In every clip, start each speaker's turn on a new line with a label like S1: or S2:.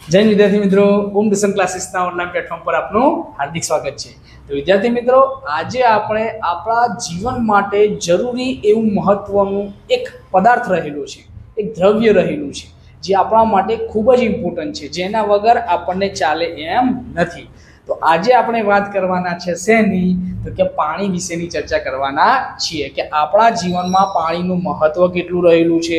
S1: જય વિદ્યાર્થી મિત્રો, ઓમ ટ્યુશન ક્લાસીસના ઓનલાઈન પ્લેટફોર્મ પર આપનું હાર્દિક સ્વાગત છે। તો વિદ્યાર્થી મિત્રો, આજે આપણે આપણા જીવન માટે જરૂરી એવું મહત્વનું એક પદાર્થ રહેલું છે, એક દ્રવ્ય રહેલું છે, જે આપણા માટે ખૂબ જ ઇમ્પોર્ટન્ટ છે, જેના વગર આપણને ચાલે એમ નથી। તો આજે આપણે વાત કરવાના છે શેની? તો કે પાણી વિશેની ચર્ચા કરવાના છીએ કે આપણા જીવનમાં પાણીનું મહત્વ કેટલું રહેલું છે,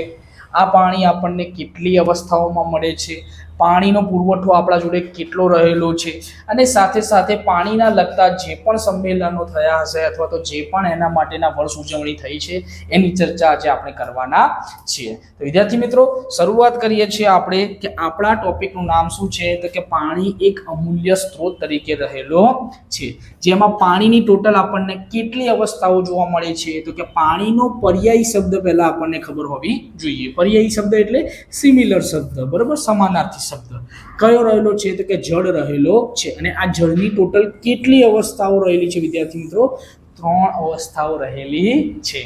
S1: આ પાણી આપણને કેટલી અવસ્થાઓમાં મળે છે, પાણીનો પુરવઠો આપણા જોડે કેટલો રહેલો છે, અને સાથે સાથે પાણીના લગતા જે પણ સંમેલનો થયા હશે અથવા તો જે પણ એના માટેના વર્ષ ઉજવણી થઈ છે એની ચર્ચા આજે આપણે કરવાના છીએ। તો વિદ્યાર્થી મિત્રો, શરૂઆત કરીએ છીએ આપણે કે આપણા ટોપિકનું નામ શું છે? તો કે પાણી એક અમૂલ્ય સ્ત્રોત તરીકે રહેલો છે, જેમાં પાણીની ટોટલ આપણને કેટલી અવસ્થાઓ જોવા મળે છે? તો કે પાણીનો પર્યાયી શબ્દ પહેલા આપણને ખબર હોવી જોઈએ। પર્યાયી શબ્દ એટલે સિમિલર શબ્દ, બરાબર, સમાનાર્થી શબ્દ કયો રહેલો છે? તો કે જળ રહેલો છે। અને આ જળની ટોટલ કેટલી અવસ્થાઓ રહેલી છે વિદ્યાર્થી મિત્રો? 3 અવસ્થાઓ રહેલી છે।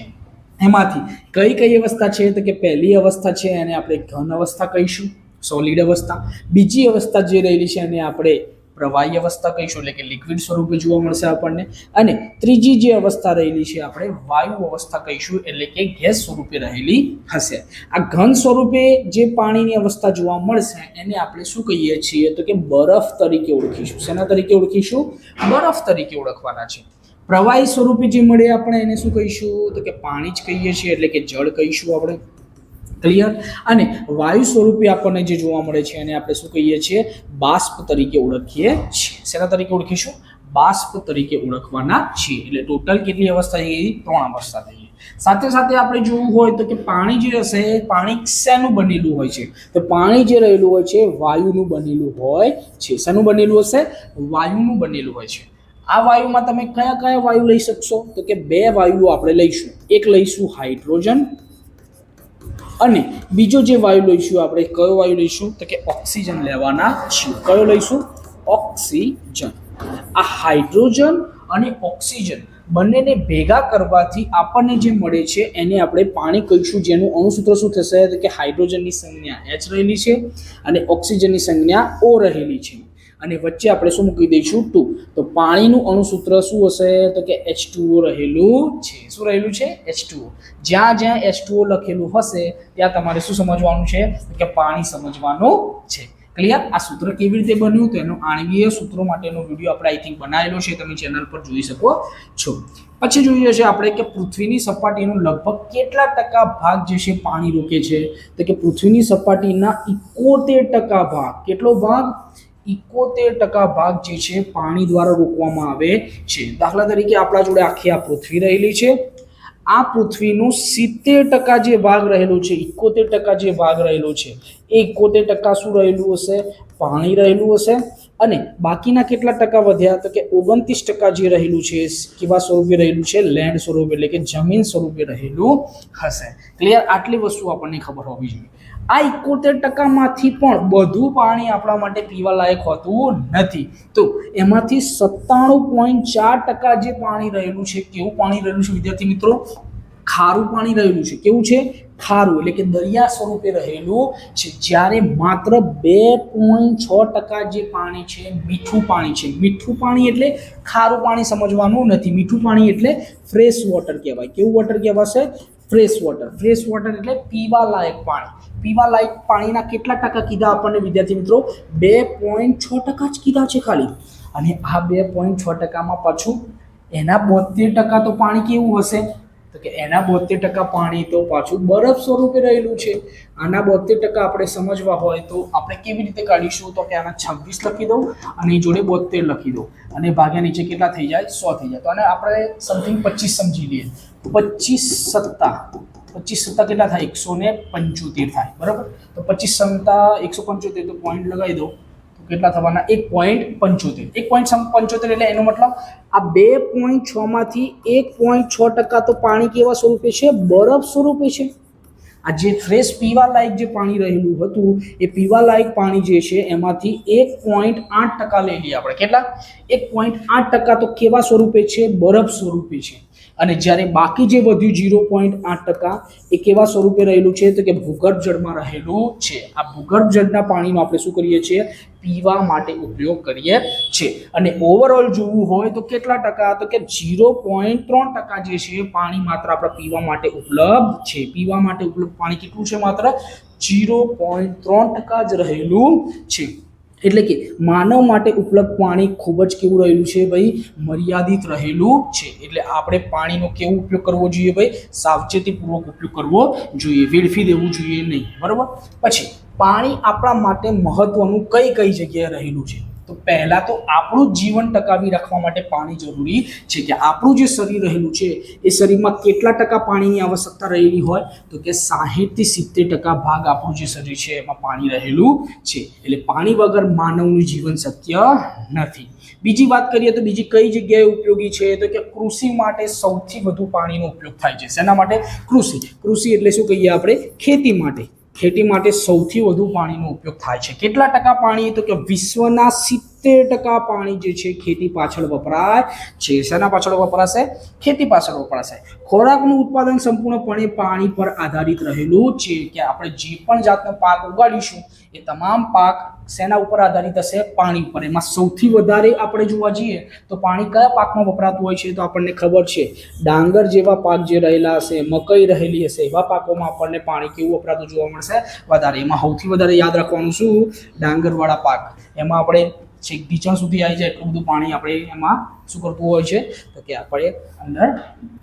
S1: એમાંથી કઈ કઈ અવસ્થા છે? તો કે પહેલી અવસ્થા છે એને આપણે ઘન અવસ્થા કહીશું, સોલિડ અવસ્થા। બીજી અવસ્થા જે રહેલી છે એને આપણે પ્રવાહી અવસ્થા કહીશું, એટલે કે લિક્વિડ સ્વરૂપે જોવા મળશે આપણને। અને ત્રીજી જે અવસ્થા રહેલી છે આપણે વાયુ અવસ્થા કહીશું, એટલે કે ગેસ સ્વરૂપે રહેલી હશે। આ ઘન સ્વરૂપે જે પાણીની અવસ્થા જોવા મળશે એને આપણે શું કહીએ છીએ? તો કે બરફ તરીકે ઓળખીશું। શેના તરીકે ઓળખીશું? બરફ તરીકે ઓળખવાના છે। પ્રવાહી સ્વરૂપે જે મળે આપણે એને શું કહીશું? તો કે પાણી જ કહીએ છીએ, એટલે કે જળ કહીશું આપણે, ક્લિયર। અને વાયુ સ્વરૂપે આપણને જે જોવા મળે છે એને આપણે શું કહીએ છીએ? બાષ્પ તરીકે ઓળખીએ છીએ। શેના તરીકે ઓળખીશું? બાષ્પ તરીકે ઓળખવાના છીએ। એટલે ટોટલ કેટલી અવસ્થા થઈ ગઈ? 3 અવસ્થા થઈ ગઈ। સાથે સાથે આપણે જોવું હોય તો કે પાણી જે હશે, પાણી શેનું બનેલું હોય છે? તો પાણી જે રહેલું હોય છે વાયુનું બનેલું હોય છે। શેનું બનેલું હશે? વાયુનું બનેલું હોય છે। આ વાયુમાં તમે કયા કયા વાયુ લઈ શકશો? તો કે 2 વાયુઓ આપણે લઈશું। એક લઈશું હાઇડ્રોજન, અને બીજો જે વાયુ લઈશું આપણે, કયો વાયુ લઈશું? તો કે ઓક્સિજન લેવાના છીએ। કયો લઈશું? ઓક્સિજન। આ હાઇડ્રોજન અને ઓક્સિજન બંનેને ભેગા કરવાથી આપણને જે મળે છે એને આપણે પાણી કહીશું, જેનું અણુસૂત્ર શું થશે? તો કે હાઇડ્રોજનની સંજ્ઞા H રહેલી છે અને ઓક્સિજનની સંજ્ઞા O રહેલી છે, અને વચ્ચે આપણે શું મૂકી દઈશું? 2। તો પાણીનું અણુસૂત્ર શું હશે? તો કે H2O રહેલું છે। શું રહેલું છે? H2O। જ્યાં જ્યાં H2O લખેલું હશે ત્યાં તમારે શું સમજવાનું છે? કે પાણી સમજવાનું છે, ક્લિયર। આ સૂત્ર કેવી રીતે બન્યું? તો એનો આણ્વીય સૂત્રો માટેનો વિડીયો આપણે આઈ થિંક બનાવેલો છે, તમે ચેનલ પર જોઈ શકો છો। પછી જોઈએ છે આપણે કે પૃથ્વીની સપાટીનો લગભગ કેટલા ટકા ભાગ જે છે પાણી રોકે છે? તો કે પૃથ્વીની સપાટીના 71% ભાગ, કેટલો ભાગ? 71% ભાગ જે છે પાણી દ્વારા રોકવામાં આવે છે। દાખલા તરીકે આપણા જોડે આખી આ પૃથ્વી રહેલી છે, આ પૃથ્વીનું 70% જે ભાગ રહેલો છે, 71% જે ભાગ રહેલો છે, એ 71% શું રહેલું હશે? પાણી રહેલું હશે। અને બાકીના કેટલા ટકા વધ્યા? તો કે 29% જે રહેલું છે કેવા સ્વરૂપે રહેલું છે? લેન્ડ સ્વરૂપે, એટલે કે જમીન સ્વરૂપે રહેલું હશે, ક્લિયર। આટલી વસ્તુ આપણને ખબર હોવી જોઈએ। આ 71%માંથી પણ બધું પાણી આપણા માટે પીવા લાયક હોતું નથી। તો એમાંથી 97.4% જે પાણી રહેલું છે, કેવું પાણી રહેલું છે વિદ્યાર્થી મિત્રો? ખારું પાણી રહેલું છે। કેવું છે? ખારું, એટલે કે દરિયા સ્વરૂપે રહેલું છે। જ્યારે માત્ર 2.6% જે પાણી છે મીઠું પાણી છે। મીઠું પાણી એટલે ખારું પાણી સમજવાનું નથી, મીઠું પાણી એટલે ફ્રેશ વોટર કહેવાય। કેવું વોટર કહેવાશે? Fresh water. ફ્રેશ વોટર એટલે પીવા લાયક પાણી। પીવા લાયક પાણીના કેટલા ટકા કીધા આપણને વિદ્યાર્થી મિત્રો? 2.6% જ કીધા છે ખાલી। અને આ 2.6%માં પાછું એના 72% તો પાણી કેવું હશે? તો કે એના 72% પાણી તો પાછું બરફ સ્વરૂપે રહેલું છે। આના 72% આપણે સમજવા હોય તો આપણે કેવી રીતે કાઢીશું? તો કે આના 26 લખી દઉં અને જોડે 72 લખી દઉં, અને ભાગ્યા નીચે કેટલા થઈ જાય? 100 થઈ જાય। તો આને આપણે સમથિંગ 25 સમજી લઈએ। 25 કેટલા થાય? 175 થાય, બરાબર। તો 25 * 175, તો પોઈન્ટ લગાવી દો તો કેટલા થવાના? 1.75। 1.75 એટલે એનો મતલબ આ 2.6 માંથી 1.6% તો પાણી કેવા સ્વરૂપે છે? બરફ સ્વરૂપે છે। આ જે ફ્રેશ પીવા લાયક જે પાણી રહેલું હતું એ પીવા લાયક પાણી જે છે એમાંથી 1.8% લઈ લઈએ આપણે। કેટલા? 1.8% તો કેવા સ્વરૂપે છે? બરફ સ્વરૂપે છે। અને જ્યારે બાકી જે વધ્યું 0.8% એ કેવા સ્વરૂપે રહેલું છે તો કે ભૂગર્ભ જળમાં રહેલું છે. આ ભૂગર્ભ જળના પાણીનો આપણે શું કરીએ છીએ? પીવા માટે ઉપયોગ કરીએ છીએ. અને ઓવરઓલ જોવું હોય તો કેટલા ટકા? તો કે 0.3% જે છે પાણી માત્ર આપણે પીવા માટે ઉપલબ્ધ છે. પીવા માટે ઉપલબ્ધ પાણી કેટલું છે? માત્ર 0.3% જ રહેલું છે. એટલે કે માનવ માટે ઉપલબ્ધ પાણી ખૂબ જ કેવું રહેલું છે ભાઈ? મર્યાદિત રહેલું છે. એટલે આપણે પાણીનો કેવો ઉપયોગ કરવો જોઈએ ભાઈ? સાવચેતીપૂર્વક ઉપયોગ કરવો જોઈએ, વેડફી દેવું જોઈએ નહીં. બરોબર. પછી પાણી આપણા માટે મહત્વનું કઈ કઈ જગ્યાએ રહેલું છે? તો પહેલા તો આપણું જીવન ટકાવી રાખવા માટે પાણી જરૂરી છે. કે આપણું જે શરીર રહેલું છે એ શરીરમાં કેટલા ટકા પાણીની આવશ્યકતા રહેલી હોય? તો કે 60 થી 70% ભાગ આપણું જે શરીર છે એમાં પાણી રહેલું છે. એટલે પાણી વગર માનવનું જીવન શક્ય નથી. બીજી વાત કરીએ તો બીજી કઈ જગ્યાએ ઉપયોગી છે? તો કે કૃષિ માટે સૌથી વધુ પાણીનો ઉપયોગ થાય છે. શેના માટે? કૃષિ એટલે શું કહીએ આપણે? ખેતી માટે. ખેતી માટે સૌથી વધુ પાણીનો ઉપયોગ થાય છે. કેટલા ટકા પાણી? તો કે વિશ્વના 70% પાણી જે છે ખેતી પાછળ વપરાય છે. શેના પાછળ વપરાશે? ખેતી પાછળ વપરાશે. ખોરાકનું ઉત્પાદન સંપૂર્ણપણે પાણી પર આધારિત રહેલું છે. કે આપણે જે પણ જાતનો પાક ઉગાડીશું એ તમામ પાક શેના ઉપર આધારિત હશે? પાણી ઉપર. એમાં સૌથી વધારે આપણે જોવા જઈએ તો પાણી કયા પાકમાં વપરાતું હોય છે? તો આપણને ખબર છે ડાંગર જેવા પાક જે રહેલા હશે, મકઈ રહેલી હશે, એવા પાકોમાં આપણને પાણી કેવું વપરાતું જોવા મળશે? વધારે. એમાં સૌથી વધારે યાદ રાખવાનું શું? ડાંગરવાળા પાક. એમાં આપણે છેક ઢીંચણ સુધી આવી જાય એટલું બધું પાણી આપણે એમાં શું કરતું હોય છે? તો કે આપણે અંદર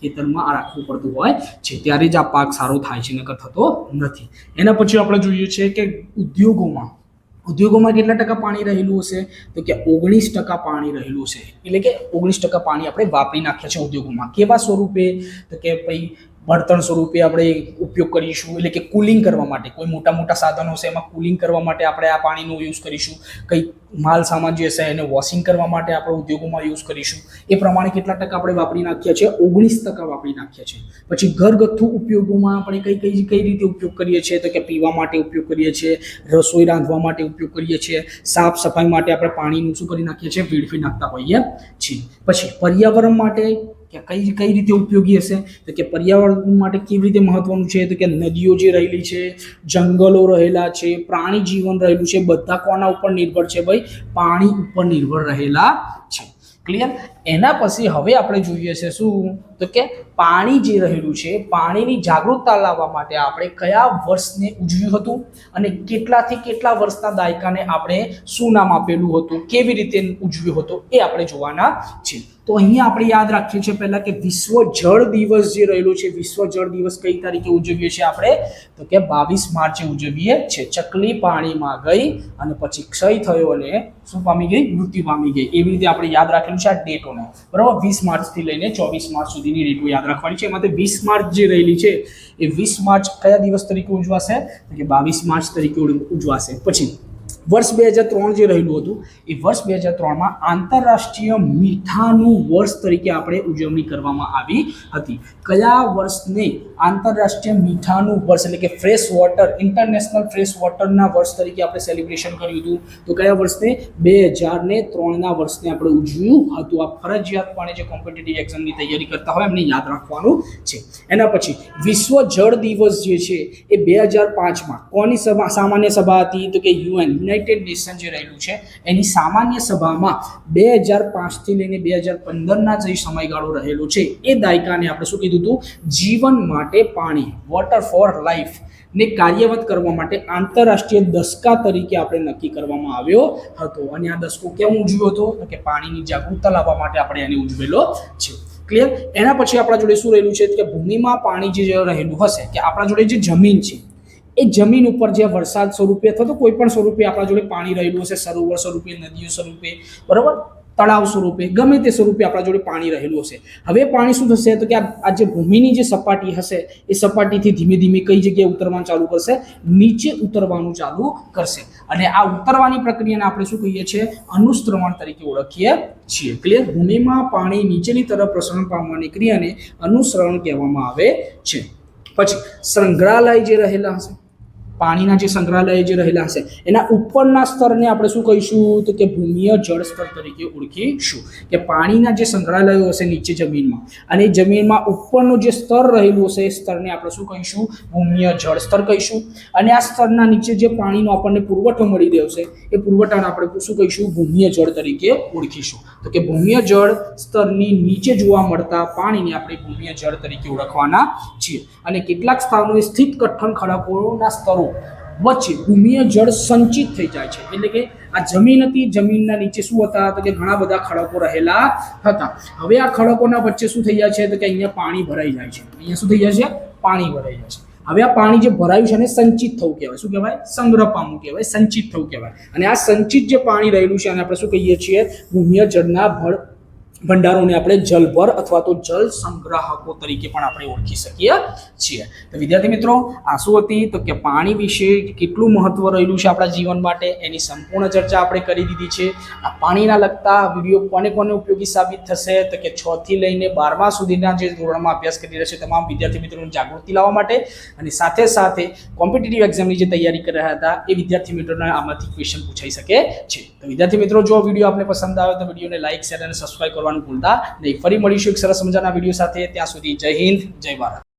S1: ખેતરમાં રાખવું પડતું હોય છે. ત્યારે જ આ પાક સારો થાય છે, નકર થતો નથી. એના પછી આપણે જોઈએ છે કે ઉદ્યોગોમાં કેટલા ટકા પાણી રહેલું હશે? તો કે 19% પાણી રહેલું છે. એટલે કે 19% પાણી આપણે વાપરી નાખ્યા છે ઉદ્યોગોમાં. કેવા સ્વરૂપે? તો કે ભાઈ બળતણ સ્વરૂપે આપણે ઉપયોગ કરીશું. એટલે કે કુલિંગ કરવા માટે કોઈ મોટા મોટા સાધનો છે એમાં કુલિંગ કરવા માટે આપણે આ પાણીનો યુઝ કરીશું. કંઈ માલ સામાન જે છે એને વોશિંગ કરવા માટે આપણે ઉદ્યોગોમાં યુઝ કરીશું. એ પ્રમાણે કેટલા ટકા આપણે વાપરી નાખ્યા છે? 19% વાપરી નાખ્યા છે. પછી ઘરગથ્થુ ઉપયોગોમાં આપણે કઈ રીતે ઉપયોગ કરીએ છીએ? તો કે પીવા માટે ઉપયોગ કરીએ છીએ, રસોઈ રાંધવા માટે ઉપયોગ કરીએ છીએ, સાફ સફાઈ માટે આપણે પાણીનું શું કરી નાખીએ છીએ? વેડફી નાખતા હોઈએ છીએ. પછી પર્યાવરણ માટે કે કઈ રીતે ઉપયોગી હશે? તો કે પર્યાવરણ માટે કેવી રીતે મહત્વનું છે? તો કે નદીઓ જે રહેલી છે, જંગલો રહેલા છે, પ્રાણી જીવન રહેલું છે, બધા કોના ઉપર નિર્ભર છે ભાઈ? પાણી ઉપર નિર્ભર રહેલા છે. ક્લિયર? એના પછી હવે આપણે જોઈએ છે શું? તો કે પાણી જે રહેલું છે, પાણીની જાગૃતતા લાવવા માટે આપણે કયા વર્ષને ઉજવ્યું હતું અને કેટલાથી કેટલા વર્ષના દાયકાને આપણે શું નામ આપેલું હતું, કેવી રીતે ઉજવ્યું હતું એ આપણે જોવાના છે. તો અહીંયા આપણે યાદ રાખીએ છીએ પહેલા કે વિશ્વ જળ દિવસ જે રહેલો છે, વિશ્વ જળ દિવસ કઈ તારીખે ઉજવીએ છીએ આપણે? તો કે 22 માર્ચે ઉજવીએ છીએ. ચકલી પાણીમાં ગઈ અને પછી ક્ષય થયો અને શું પામી ગઈ? મૃત્યુ પામી ગઈ. એવી રીતે આપણે યાદ રાખેલું છે આ ડેટોને. બરાબર. 20 માર્ચથી લઈને 24 માર્ચ સુધીની ડેટો યાદ રાખવાની છે. એમાંથી 20 માર્ચ જે રહેલી છે એ 20 માર્ચ કયા દિવસ તરીકે ઉજવાશે? તો કે 22 માર્ચ તરીકે ઉજવાશે. પછી વર્ષ 2003 જે રહેલું હતું એ વર્ષ 2003માં આંતરરાષ્ટ્રીય મીઠાનું વર્ષ તરીકે આપણે ઉજવણી કરવામાં આવી હતી. કયા વર્ષને આંતરરાષ્ટ્રીય મીઠાનું વર્ષ એટલે કે ફ્રેશ વોટર, ઇન્ટરનેશનલ ફ્રેશ વોટરના વર્ષ તરીકે આપણે સેલિબ્રેશન કર્યું હતું? તો કયા વર્ષને? 2003ના વર્ષને આપણે ઉજવ્યું હતું. આ ફરજિયાતપણે જે કોમ્પિટિટિવ એક્ઝામની તૈયારી કરતા હોય એમને યાદ રાખવાનું છે. એના પછી વિશ્વ જળ દિવસ જે છે એ 2005માં કોની સામાન્ય સભા હતી? તો કે યુનાઇટેડ નેશન જે રહેલું છે એની સામાન્ય સભામાં 2005થી લઈને 2015ના જે સમયગાળો રહેલો છે એ દાયકાને આપણે શું કીધું હતું? જીવન માટે પાણી, વોટર ફોર લાઈફ ને કાર્યરત કરવા માટે આંતરરાષ્ટ્રીય દસકા તરીકે આપણે નક્કી કરવામાં આવ્યો હતો. અને આ દસકો કેમ ઉજવ્યો હતો? તો કે પાણીની જાગૃતતા લાવવા માટે આપણે એને ઉજવેલો છે. ક્લિયર? એના પછી આપણા જોડે શું રહેલું છે? કે ભૂમિમાં પાણી જે રહેલું હશે, કે આપણા જોડે જે જમીન છે એ જમીન ઉપર જે વરસાદ સ્વરૂપે અથવા તો કોઈ પણ સ્વરૂપે આપણા જોડે પાણી રહેલું હશે, સરોવર સ્વરૂપે, નદીઓ સ્વરૂપે, બરાબર, તળાવ સ્વરૂપે, ગમે તે સ્વરૂપે આપણા જોડે પાણી રહેલું હશે. હવે પાણી શું થશે? તો કે આ જે ભૂમિની જે સપાટી હશે એ સપાટીથી ધીમે ધીમે કઈ જગ્યાએ ઉતરવાનું ચાલુ કરશે? નીચે ઉતરવાનું ચાલુ કરશે. અને આ ઉતરવાની પ્રક્રિયાને આપણે શું કહીએ છીએ? અનુશ્રવણ તરીકે ઓળખીએ છીએ. ક્લિયર? ભૂમિમાં પાણી નીચેની તરફ પ્રસરણ પામવાની ક્રિયાને અનુશ્રવણ કહેવામાં આવે છે. પછી સંગ્રહાલય જે રહેલા હશે, પાણીના જે સંગ્રહાલય જે રહેલા હશે એના ઉપરના સ્તરને આપણે શું કહીશું તો કે ભૂમિય જળ સ્તર તરીકે ઓળખીશું. કે પાણીના જે સંગ્રહાલયો હશે નીચે જમીનમાં અને જમીનમાં ઉપરનું જે સ્તર રહેલું હશે એ સ્તરને આપણે શું કહીશું? ભૂમિય જળ સ્તર કહીશું. અને આ સ્તરના નીચે જે પાણીનો આપણને પુરવઠો મળી રહ્યો છે એ પુરવઠાને આપણે શું કહીશું? ભૂમિય જળ તરીકે ઓળખીશું. તો કે ભૂમિય જળ સ્તરની નીચે જોવા મળતા પાણીને આપણે ભૂમિય જળ તરીકે ઓળખવાના છીએ. અને કેટલાક સ્થાનોએ સ્થિત કઠણ ખડકોના સ્તરો વચ્ચે ભૂમિય જળ સંચિત થઈ જાય છે. એટલે કે આ જમીન હતી, જમીનના નીચે શું હતા તો કે ઘણા બધા ખડકો રહેલા હતા. હવે આ ખડકોના વચ્ચે શું થઈ જાય છે તો કે અહીંયા પાણી ભરાઈ જાય છે. અહીંયા શું થઈ જાય છે? પાણી ભરાઈ જાય છે. હવે આ પાણી જે ભરાયું છે એને સંચિત થવું કહેવાય. શું કહેવાય? સંગ્રહ પામવું કહેવાય, સંચિત થવું કહેવાય. અને આ સંચિત જે પાણી રહેલું છે અને આપણે શું કહીએ છીએ? ભૂમિય જળના ભંડારોને આપણે જલભર અથવા તો જલ સંગ્રાહકો તરીકે પણ આપણે ઓળખી શકીએ છીએ. તો વિદ્યાર્થી મિત્રો, આ શું હતી તો કે પાણી વિશે કેટલું મહત્વ રહેલું છે આપણા જીવન માટે એની સંપૂર્ણ ચર્ચા આપણે કરી દીધી છે. આ પાણીના લગતા વિડીયો કોને કોને ઉપયોગી સાબિત થશે તો કે 6 થી લઈને 12મા સુધીના જે ધોરણમાં અભ્યાસ કરી રહ્યા છે તમામ વિદ્યાર્થી મિત્રોને જાગૃતિ લાવવા માટે અને સાથે સાથે કોમ્પિટિટિવ એક્ઝામની જે તૈયારી કરી રહ્યા હતા એ વિદ્યાર્થી મિત્રોને આમાંથી ક્વેશ્ચન પૂછાઈ શકે છે. તો વિદ્યાર્થી મિત્રો, જો વિડીયો આપને પસંદ આવે તો વિડીયોને લાઈક, શેર અને સબસ્ક્રાઇબ કરવાનું ભૂલતા નહીં. ફરી મળીશું એક સરસ મજાના વિડીયો સાથે. ત્યાં સુધી જય હિન્દ, જય ભારત.